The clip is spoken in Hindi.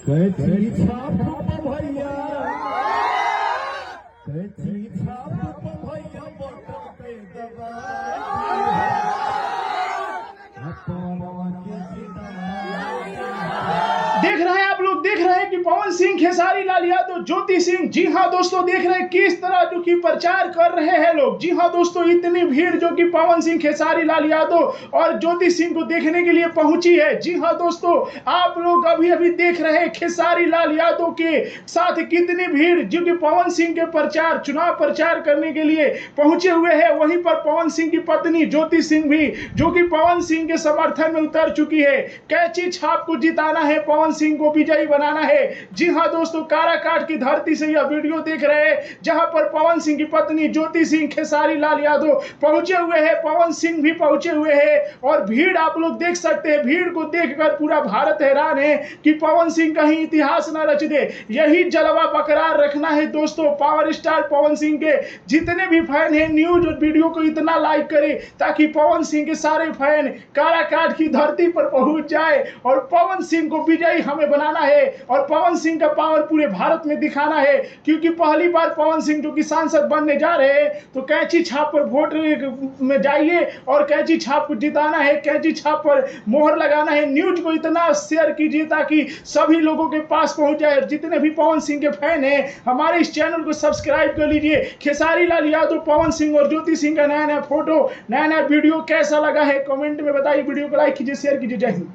कैची छाप भैया कैची छाप भैया बटन पे दबा देख रहे हैं आप लोग, देख रहे हैं कि पवन सिंह, खेसारी लाल यादव, ज्योति सिंह, जी हाँ दोस्तों, देख रहे हैं किस तरह जो कि प्रचार कर रहे हैं लोग। जी हाँ दोस्तों, इतनी भीड़ जो कि पवन सिंह, खेसारी लाल यादव और ज्योति सिंह को देखने के लिए पहुंची है। जी हाँ दोस्तों, आप लोग अभी अभी देख रहे हैं खेसारी लाल यादव के साथ कितनी भीड़ जो कि पवन सिंह के प्रचार, चुनाव प्रचार करने के लिए पहुंचे हुए हैं। वहीं पर पवन सिंह की पत्नी ज्योति सिंह भी जो कि पवन सिंह के समर्थन में उतर चुकी है। कैची छाप को जिताना है, पवन सिंह को विजयी बनाना है। जी हां दोस्तों, काराकाट की धरती से यह वीडियो देख रहे हैं जहां पर पवन सिंह की पत्नी ज्योति सिंह, खेसारी लाल यादव पहुंचे हुए हैं, पवन सिंह भी पहुंचे हुए हैं और भीड़ आप लोग देख सकते हैं। भीड़ को देखकर पूरा भारत हैरान है कि पवन सिंह कहीं इतिहास न रच दे। यही जलवा बरकरार रखना है दोस्तों। पावर स्टार पवन सिंह के जितने भी फैन हैं, न्यूज और वीडियो को इतना लाइक करें ताकि पवन सिंह के सारे फैन काराकाट की धरती पर पहुंच जाए और पवन सिंह को विजयी हमें बनाना है और पवन सिंह का पावर पूरे भारत में दिखाना है। क्योंकि पहली बार पवन सिंह जो कि सांसद बनने जा रहे हैं, तो कैची छाप पर वोट में जाइए और कैची छाप को जिताना है, कैची छाप पर मोहर लगाना है। न्यूज को इतना शेयर कीजिए ताकि सभी लोगों के पास पहुंच जाए। जितने भी पवन सिंह के फैन हैं, हमारे इस चैनल को सब्सक्राइब कर लीजिए। खेसारी लाल यादव, पवन सिंह और ज्योति सिंह का नया नया फोटो, नया नया वीडियो कैसा लगा है कमेंट में बताइए। वीडियो को लाइक कीजिए, शेयर कीजिए। जय हिंद।